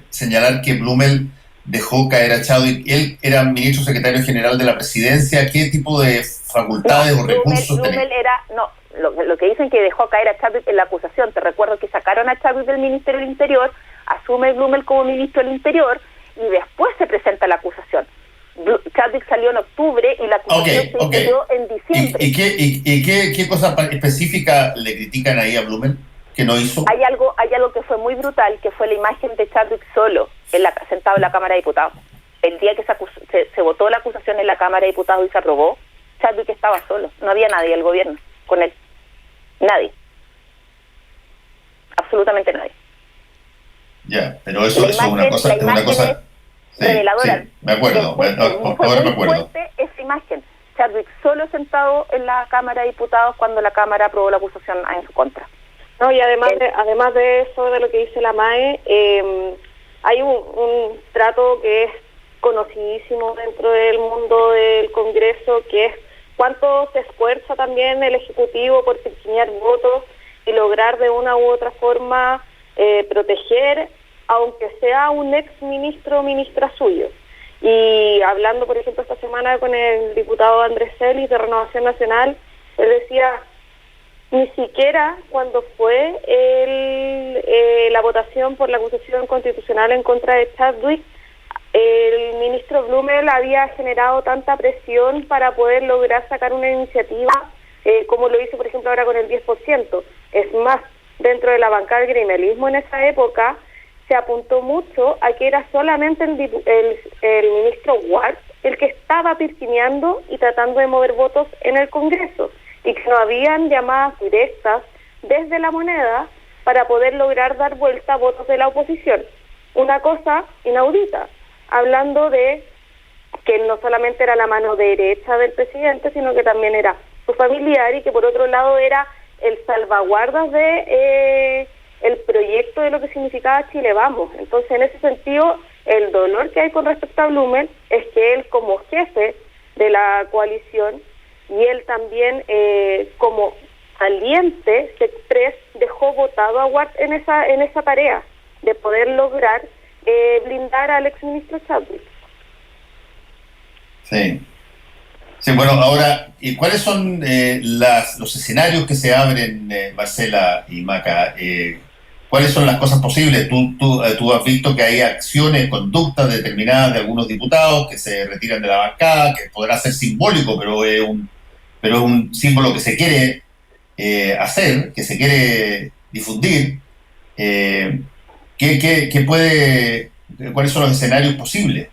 señalar que Blumel dejó caer a Chadwick? Él era ministro secretario general de la presidencia. ¿Qué tipo de facultades o recursos tenía? Blumel era, lo que dicen que dejó caer a Chadwick en la acusación. Te recuerdo que sacaron a Chadwick del Ministerio del Interior, asume Blumel como ministro del Interior y después se presenta la acusación. Chadwick salió en octubre y la acusación se inició en diciembre. ¿Y qué cosa específica le critican ahí a Blumel que no hizo? Hay algo que fue muy brutal, que fue la imagen de Chadwick solo, sentado en la Cámara de Diputados. El día que se votó la acusación en la Cámara de Diputados y se aprobó, Chadwick estaba solo, no había nadie del gobierno con él. Nadie. Absolutamente nadie. Ya, pero eso es una cosa sí, reveladora. Sí, me acuerdo, ahora me acuerdo. Esa imagen, Chadwick solo sentado en la Cámara de Diputados cuando la Cámara aprobó la acusación en su contra. No, y además de eso, de lo que dice la MAE, hay un trato que es conocidísimo dentro del mundo del Congreso, que es cuánto se esfuerza también el Ejecutivo por piquiñar votos y lograr de una u otra forma proteger, aunque sea un ex ministro o ministra suyo. Y hablando, por ejemplo, esta semana con el diputado Andrés Celis de Renovación Nacional, él decía, ni siquiera cuando fue la votación por la acusación constitucional en contra de Chadwick, el ministro Blumel había generado tanta presión para poder lograr sacar una iniciativa como lo hizo, por ejemplo, ahora con el 10%. Es más, dentro de la bancada del gremialismo en esa época se apuntó mucho a que era solamente el ministro Ward el que estaba pirquineando y tratando de mover votos en el Congreso, y que no habían llamadas directas desde la moneda para poder lograr dar vuelta a votos de la oposición. Una cosa inaudita, hablando de que no solamente era la mano derecha del presidente, sino que también era su familiar y que por otro lado era el salvaguardas de el proyecto de lo que significaba Chile Vamos. Entonces, en ese sentido, el dolor que hay con respecto a Blumen es que él, como jefe de la coalición, y él también como saliente, Express dejó votado a Ward en esa tarea de poder lograr blindar al exministro Chadwick. Sí. Sí, bueno, ahora, ¿y cuáles son los escenarios que se abren, Marcela y Maca? ¿Cuáles son las cosas posibles? Tú has visto que hay acciones, conductas determinadas de algunos diputados que se retiran de la bancada, que podrá ser simbólico, pero es un símbolo que se quiere hacer, que se quiere difundir. ¿Cuáles son los escenarios posibles?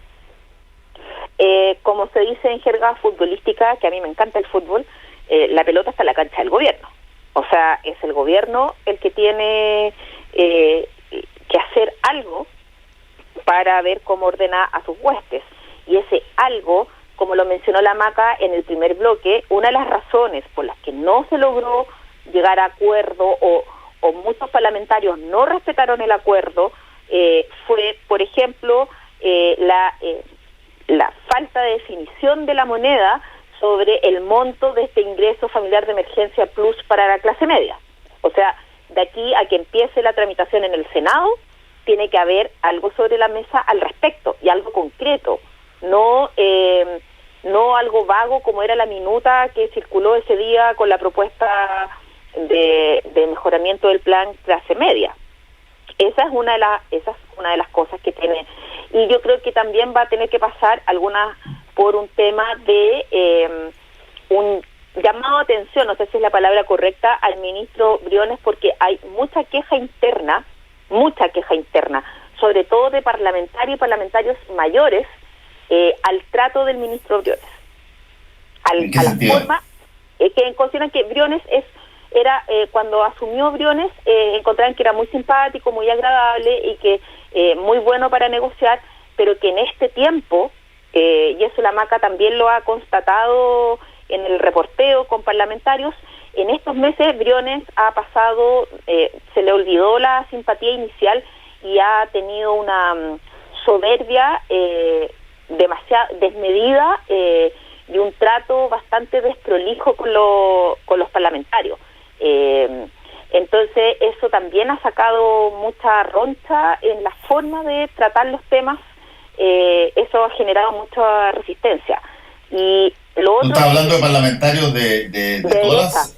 Como se dice en jerga futbolística, que a mí me encanta el fútbol, la pelota está en la cancha del gobierno. O sea, es el gobierno el que tiene que hacer algo para ver cómo ordena a sus huestes. Y ese algo, como lo mencionó la Maca en el primer bloque, una de las razones por las que no se logró llegar a acuerdo o muchos parlamentarios no respetaron el acuerdo fue, por ejemplo, la falta de definición de la moneda sobre el monto de este ingreso familiar de emergencia plus para la clase media. O sea, de aquí a que empiece la tramitación en el Senado, tiene que haber algo sobre la mesa al respecto, y algo concreto, no algo vago como era la minuta que circuló ese día con la propuesta de mejoramiento del plan clase media. Esa es una de las cosas que tiene, y yo creo que también va a tener que pasar por un tema de un llamado a atención, no sé si es la palabra correcta, al ministro Briones, porque hay mucha queja interna, sobre todo de parlamentarios y parlamentarios mayores, al trato del ministro Briones, a la forma que consideran que Briones era cuando asumió Briones, encontraron que era muy simpático, muy agradable y que muy bueno para negociar, pero que en este tiempo, y eso la Maca también lo ha constatado en el reporteo con parlamentarios, en estos meses Briones ha pasado, se le olvidó la simpatía inicial y ha tenido una soberbia demasiado desmedida y un trato bastante desprolijo con los parlamentarios. Entonces eso también ha sacado mucha roncha en la forma de tratar los temas. Eso ha generado mucha resistencia. Y lo otro, ¿tú estás hablando de parlamentarios de todas?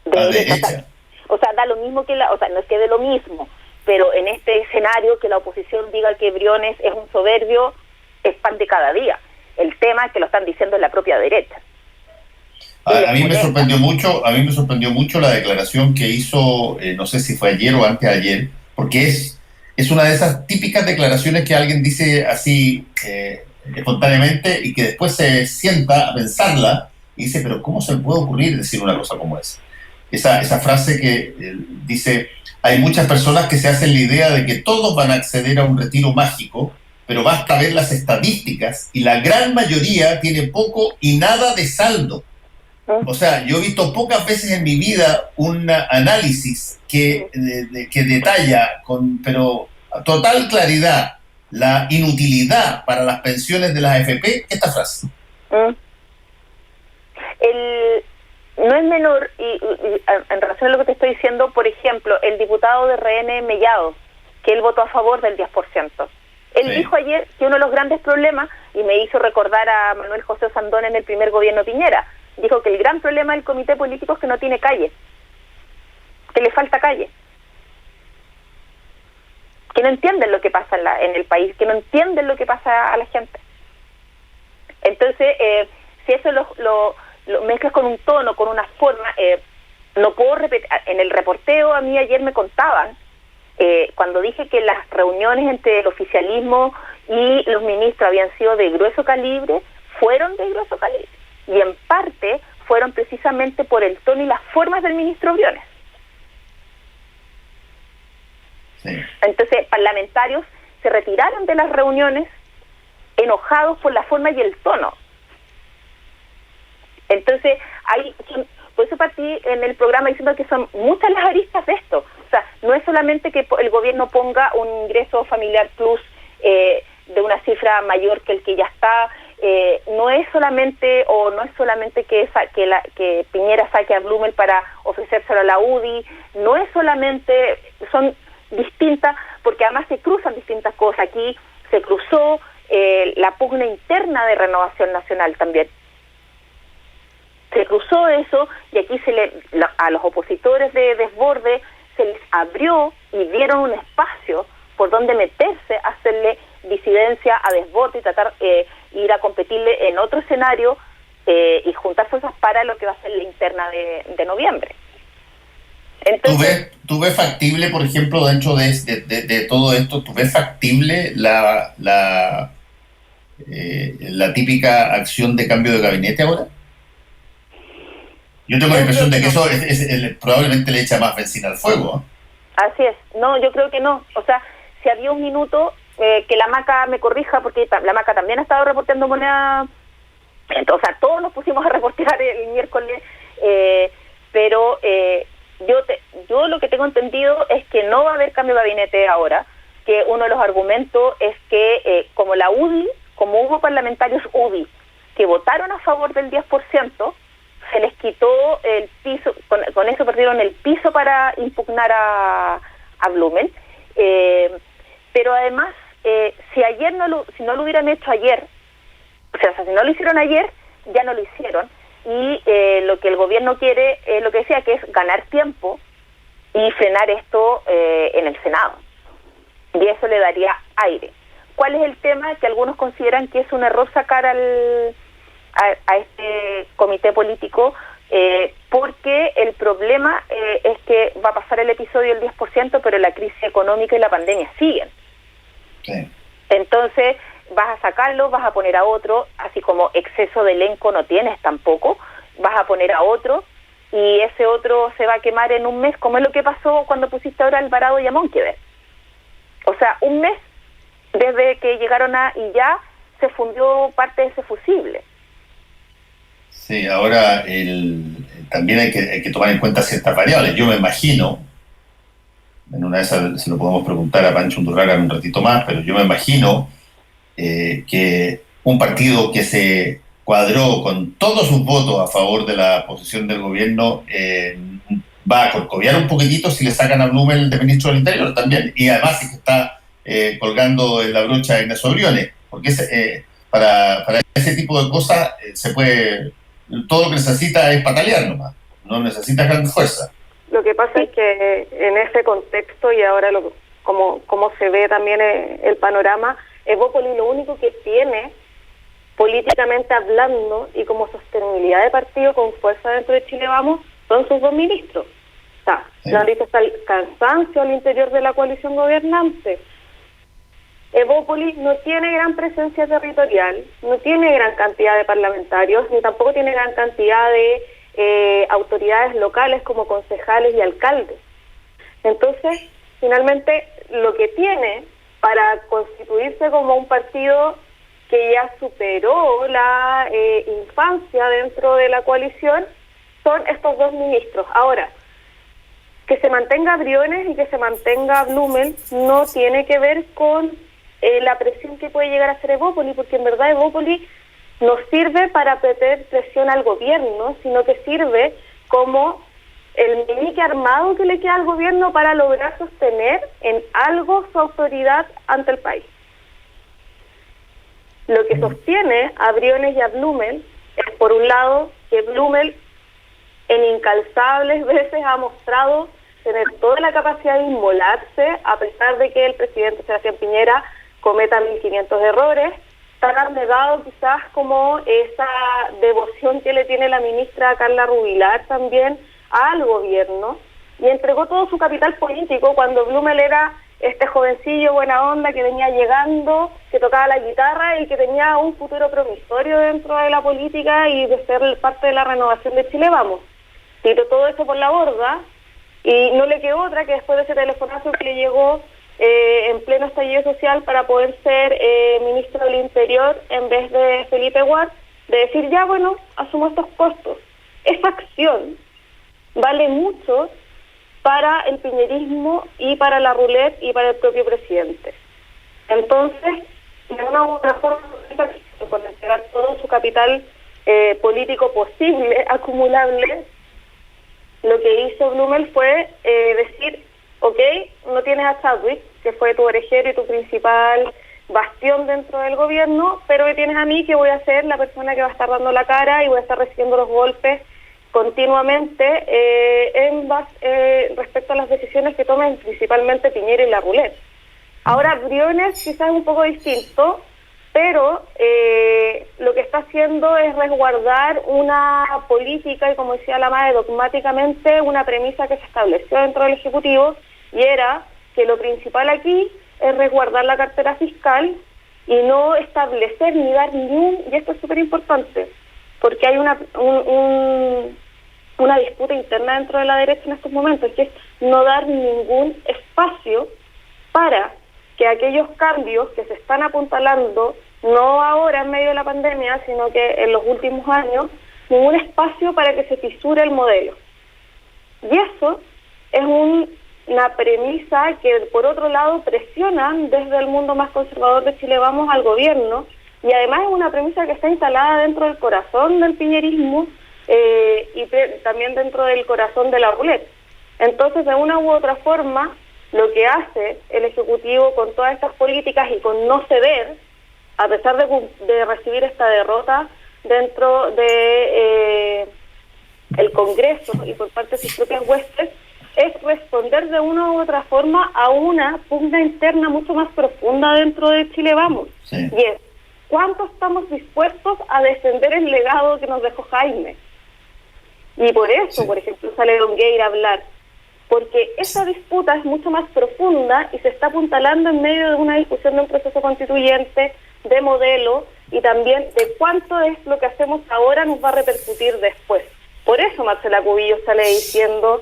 De derecha. O sea, da lo mismo que no es que de lo mismo, pero en este escenario que la oposición diga que Briones es un soberbio es pan de cada día. El tema es que lo están diciendo en la propia derecha. A mí me sorprendió mucho la declaración que hizo, no sé si fue ayer o antes de ayer, porque es una de esas típicas declaraciones que alguien dice así espontáneamente y que después se sienta a pensarla y dice, pero ¿cómo se le puede ocurrir decir una cosa como esa? Esa frase que dice, hay muchas personas que se hacen la idea de que todos van a acceder a un retiro mágico, pero basta ver las estadísticas y la gran mayoría tiene poco y nada de saldo. O sea, yo he visto pocas veces en mi vida un análisis que detalla pero a total claridad la inutilidad para las pensiones de las AFP, esta frase. No es menor, y en relación a lo que te estoy diciendo, por ejemplo, el diputado de RN Mellado, que él votó a favor del 10%. Él dijo ayer que uno de los grandes problemas, y me hizo recordar a Manuel José Sandón en el primer gobierno Piñera, dijo que el gran problema del comité político es que no tiene calle, que le falta calle, que no entienden lo que pasa en el país, que no entienden lo que pasa a la gente. Entonces, si eso lo mezclas con un tono, con una forma, no puedo repetir. En el reporteo a mí ayer me contaban, cuando dije que las reuniones entre el oficialismo y los ministros habían sido de grueso calibre, fueron de grueso calibre. Y en parte fueron precisamente por el tono y las formas del ministro Briones. Sí. Entonces, parlamentarios se retiraron de las reuniones enojados por la forma y el tono. Entonces, por eso partí en el programa diciendo que son muchas las aristas de esto. O sea, no es solamente que el gobierno ponga un ingreso familiar plus de una cifra mayor que el que ya está, no es solamente que Piñera saque a Blumel para ofrecérselo a la UDI, no es solamente, son distintas, porque además se cruzan distintas cosas. Aquí se cruzó la pugna interna de Renovación Nacional también. Se cruzó eso y aquí a los opositores de Desborde se les abrió y dieron un espacio por donde meterse, hacerle disidencia a Desborde y tratar ir a competirle en otro escenario y juntar fuerzas para lo que va a ser la interna de noviembre. Entonces, ¿Tú ves factible, por ejemplo, dentro de todo esto, tú ves factible la típica acción de cambio de gabinete ahora? Yo tengo la impresión de que eso probablemente le echa más benzina al fuego. Así es. No, yo creo que no. O sea, si había un minuto, que la Maca me corrija, porque la Maca también ha estado reporteando moneda. Entonces, o sea, todos nos pusimos a reportear el miércoles, pero yo lo que tengo entendido es que no va a haber cambio de gabinete ahora, que uno de los argumentos es que como la UDI, como hubo parlamentarios UDI que votaron a favor del 10%, se les quitó el piso, con eso perdieron el piso para impugnar a Blumel, pero además si no lo hubieran hecho ayer, o sea, si no lo hicieron ayer, ya no lo hicieron, y lo que el gobierno quiere es lo que decía, que es ganar tiempo y frenar esto en el Senado, y eso le daría aire. ¿Cuál es el tema? Que algunos consideran que es un error sacar a este comité político, porque el problema es que va a pasar el episodio del 10%, pero la crisis económica y la pandemia siguen. Sí. Entonces, vas a sacarlo, vas a poner a otro, así como exceso de elenco no tienes tampoco, vas a poner a otro, y ese otro se va a quemar en un mes, como es lo que pasó cuando pusiste ahora a Alvarado y a Monkever. O sea, un mes desde que llegaron y ya se fundió parte de ese fusible. Sí, ahora también hay que tomar en cuenta ciertas variables. Yo me imagino, en una de esas se lo podemos preguntar a Pancho Undurraga en un ratito más, pero yo me imagino que un partido que se cuadró con todos sus votos a favor de la posición del gobierno va a corcoviar un poquitito si le sacan a Blumel de ministro del Interior también, y además si está colgando en la brocha a Ignacio Briones, porque para ese tipo de cosas se puede... Todo lo que necesita es patalear nomás, no necesita gran fuerza. Lo que pasa es que en ese contexto, y ahora como se ve también el panorama, Evópoli lo único que tiene, políticamente hablando, y como sostenibilidad de partido con fuerza dentro de Chile Vamos, son sus dos ministros. O sea, sí. Lo han dicho hasta el cansancio al interior de la coalición gobernante. Evópoli no tiene gran presencia territorial, no tiene gran cantidad de parlamentarios, ni tampoco tiene gran cantidad de autoridades locales como concejales y alcaldes. Entonces, finalmente, lo que tiene para constituirse como un partido que ya superó la infancia dentro de la coalición son estos dos ministros. Ahora, que se mantenga Briones y que se mantenga Blumel no tiene que ver con la presión que puede llegar a hacer Evópoli, porque en verdad Evópoli no sirve para meter presión al gobierno, sino que sirve como el meñique armado que le queda al gobierno para lograr sostener en algo su autoridad ante el país. Lo que sostiene a Briones y a Blumel es, por un lado, que Blumel en incalzables veces ha mostrado tener toda la capacidad de inmolarse, a pesar de que el presidente Sebastián Piñera cometa 1.500 errores, tan abnegado quizás como esa devoción que le tiene la ministra Carla Rubilar también al gobierno, y entregó todo su capital político cuando Blumel era este jovencillo buena onda que venía llegando, que tocaba la guitarra y que tenía un futuro promisorio dentro de la política y de ser parte de la renovación de Chile Vamos. Tiró todo eso por la borda Y no le quedó otra que después de ese telefonazo que le llegó en pleno estallido social para poder ser ministro del Interior en vez de Felipe Ward, de decir, ya bueno, asumo estos costos. Esa acción vale mucho para el piñerismo y para la roulette y para el propio presidente. Entonces, de una u otra forma, con entregar todo su capital político posible, acumulable, lo que hizo Blumel fue decir, ok, no tienes a Chadwick, que fue tu orejero y tu principal bastión dentro del gobierno, pero que tienes a mí, que voy a ser la persona que va a estar dando la cara y voy a estar recibiendo los golpes continuamente respecto a las decisiones que tomen principalmente Piñera y la roulette. Ahora, Briones quizás es un poco distinto, pero lo que está haciendo es resguardar una política y, como decía la MAE, dogmáticamente una premisa que se estableció dentro del Ejecutivo, y era que lo principal aquí es resguardar la cartera fiscal y no establecer ni dar y esto es súper importante, porque hay una disputa interna dentro de la derecha en estos momentos, que es no dar ningún espacio para que aquellos cambios que se están apuntalando, no ahora en medio de la pandemia, sino que en los últimos años, ningún espacio para que se fisure el modelo. Y eso es una premisa que, por otro lado, presionan desde el mundo más conservador de Chile Vamos al gobierno, y además es una premisa que está instalada dentro del corazón del piñerismo y también dentro del corazón de la roulette. Entonces, de una u otra forma, lo que hace el Ejecutivo con todas estas políticas y con no ceder, a pesar de recibir esta derrota dentro de el Congreso y por parte de sus propias huestes, es responder de una u otra forma a una pugna interna mucho más profunda dentro de Chile Vamos. Sí. Y es, ¿cuánto estamos dispuestos a defender el legado que nos dejó Jaime? Y por eso, por ejemplo, sale Don Gay a hablar, porque esa disputa es mucho más profunda y se está apuntalando en medio de una discusión de un proceso constituyente, de modelo, y también de cuánto es lo que hacemos ahora nos va a repercutir después. Por eso Marcela Cubillo sale diciendo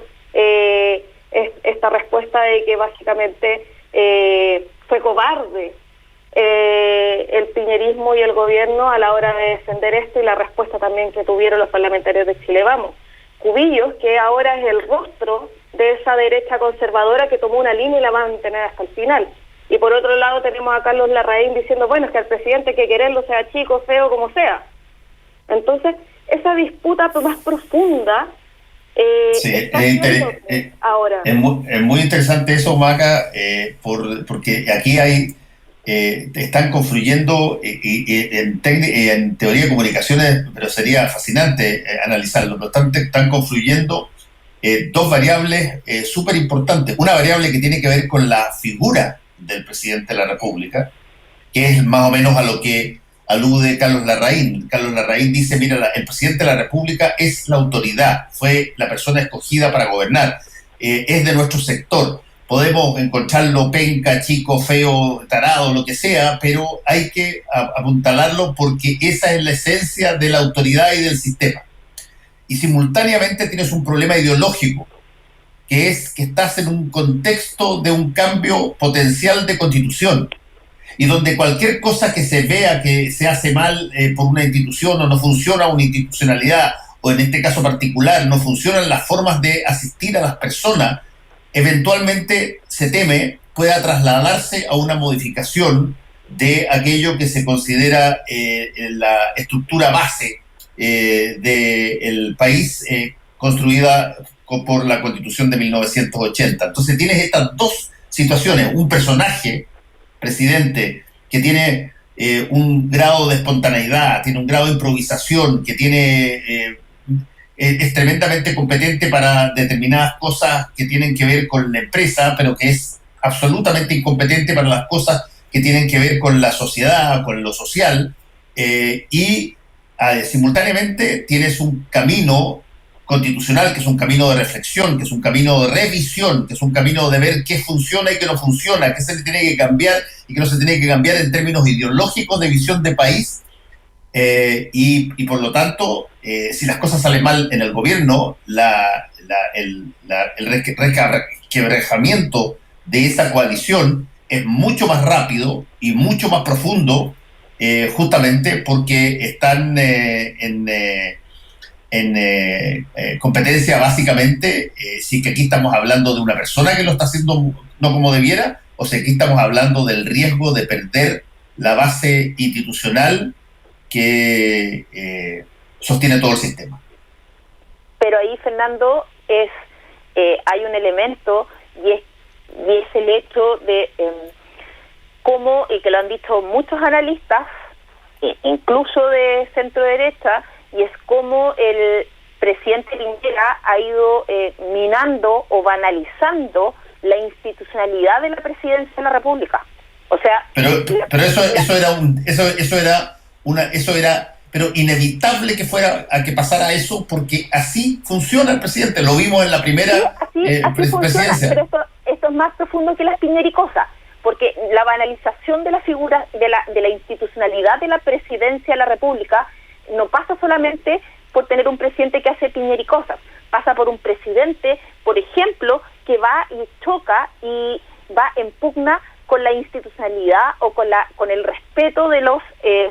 esta respuesta de que básicamente fue cobarde el piñerismo y el gobierno a la hora de defender esto, y la respuesta también que tuvieron los parlamentarios de Chile Vamos. Cubillos, que ahora es el rostro de esa derecha conservadora que tomó una línea y la va a mantener hasta el final. Y por otro lado tenemos a Carlos Larraín diciendo, bueno, es que al presidente hay que quererlo, sea chico, feo, como sea. Entonces, esa disputa más profunda ahora. Es muy interesante eso, Maca, porque aquí están confluyendo en teoría de comunicaciones, pero sería fascinante analizarlo, pero están confluyendo dos variables súper importantes. Una variable que tiene que ver con la figura del presidente de la República, que es más o menos a lo que alude Carlos Larraín. Carlos Larraín dice, mira, el presidente de la República es la autoridad, fue la persona escogida para gobernar, es de nuestro sector. Podemos encontrarlo penca, chico, feo, tarado, lo que sea, pero hay que apuntalarlo porque esa es la esencia de la autoridad y del sistema. Y simultáneamente tienes un problema ideológico, que es que estás en un contexto de un cambio potencial de constitución, y donde cualquier cosa que se vea que se hace mal por una institución o no funciona una institucionalidad, o en este caso particular no funcionan las formas de asistir a las personas, eventualmente se teme pueda trasladarse a una modificación de aquello que se considera la estructura base del país construida por la Constitución de 1980. Entonces tienes estas dos situaciones, un personaje, presidente, que tiene un grado de espontaneidad, tiene un grado de improvisación, que es tremendamente competente para determinadas cosas que tienen que ver con la empresa, pero que es absolutamente incompetente para las cosas que tienen que ver con la sociedad, con lo social, y simultáneamente tienes un camino constitucional, que es un camino de reflexión, que es un camino de revisión, que es un camino de ver qué funciona y qué no funciona, qué se le tiene que cambiar y qué no se tiene que cambiar en términos ideológicos de visión de país, Y por lo tanto, si las cosas salen mal en el gobierno, el resquebrajamiento de esa coalición es mucho más rápido y mucho más profundo, justamente porque están en competencia básicamente, si que aquí estamos hablando de una persona que lo está haciendo no como debiera, o si aquí estamos hablando del riesgo de perder la base institucional que sostiene todo el sistema. Pero ahí, Fernando, hay un elemento y es el hecho de cómo, y que lo han dicho muchos analistas, incluso de centro derecha, y es cómo el presidente Piñera ha ido minando o banalizando la institucionalidad de la presidencia de la República. O sea, pero eso era pero inevitable que fuera a que pasara eso, porque así funciona el presidente. Lo vimos en la primera presidencia. Pero esto es más profundo que las piñericosas, porque la banalización de la figura de la institucionalidad de la presidencia de la República no pasa solamente por tener un presidente que hace piñericosas, pasa por un presidente, por ejemplo, que va y choca y va en pugna con la institucionalidad o con el respeto de los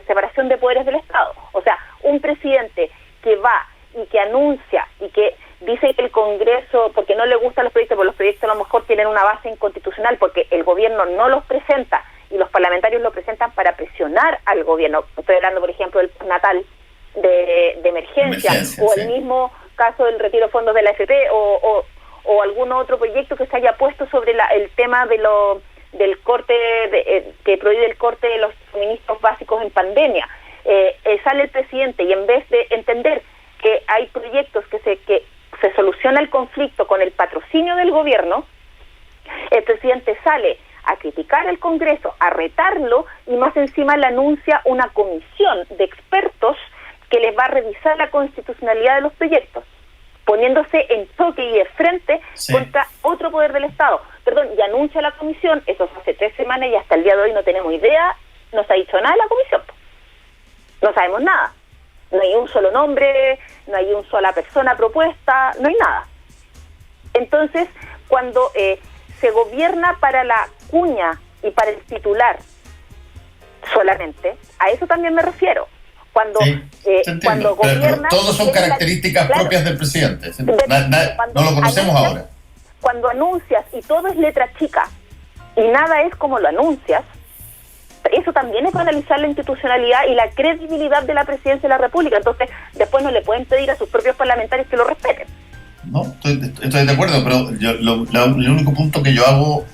separación de poderes del Estado. O sea, un presidente que va y que anuncia y que dice que el Congreso, porque no le gustan los proyectos, porque los proyectos a lo mejor tienen una base inconstitucional, porque el gobierno no los presenta y los parlamentarios lo presentan para presionar al gobierno. Estoy hablando, por ejemplo, del natal de emergencia, o el mismo caso del retiro de fondos de la AFP, o algún otro proyecto que se haya puesto sobre el tema de del corte, que prohíbe el corte de los suministros básicos en pandemia. Sale el presidente y en vez de entender que hay proyectos que se soluciona el conflicto con el patrocinio del gobierno, el presidente sale a criticar al Congreso, a retarlo, y más encima le anuncia una comisión de expertos que les va a revisar la constitucionalidad de los proyectos, poniéndose en choque y de frente contra otro poder del Estado. Y anuncia la comisión, eso fue hace 3 semanas y hasta el día de hoy no tenemos idea, no se ha dicho nada de la comisión. No sabemos nada. No hay un solo nombre, no hay una sola persona propuesta, no hay nada. Entonces, cuando se gobierna para la cuña y para el titular solamente, a eso también me refiero. Cuando gobierna... Pero todos son características propias del presidente. No lo conocemos ahora. Cuando anuncias y todo es letra chica y nada es como lo anuncias, eso también es banalizar la institucionalidad y la credibilidad de la presidencia de la República. Entonces, después no le pueden pedir a sus propios parlamentarios que lo respeten. No, estoy de acuerdo, pero el único punto que yo hago,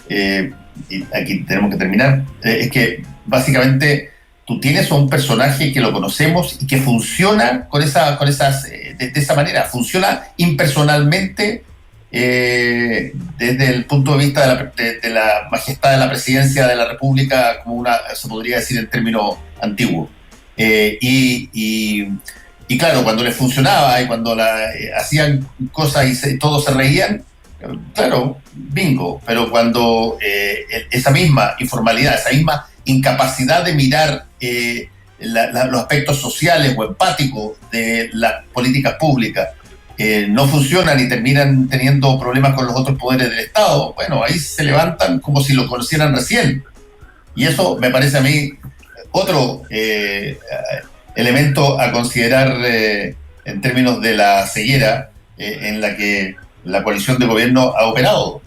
y aquí tenemos que terminar, es que básicamente tú tienes a un personaje que lo conocemos y que funciona de esa manera, funciona impersonalmente, desde el punto de vista de la majestad de la presidencia de la República, como se podría decir en términos antiguos. Y claro, cuando les funcionaba y cuando hacían cosas y todos se reían, claro, bingo. Pero cuando esa misma informalidad, esa misma incapacidad de mirar los aspectos sociales o empáticos de las políticas públicas no funcionan y terminan teniendo problemas con los otros poderes del Estado, bueno, ahí se levantan como si lo conocieran recién. Y eso me parece a mí otro elemento a considerar en términos de la ceguera en la que la coalición de gobierno ha operado.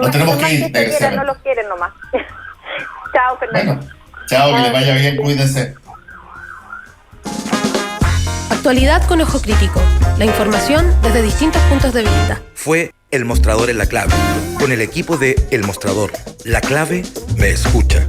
No tenemos que ir, no los quieren nomás. Chao, Fernando. Bueno, chao, que les vaya bien, cuídense. Actualidad con ojo crítico. La información desde distintos puntos de vista. Fue El Mostrador en La Clave, con el equipo de El Mostrador. La Clave me escucha.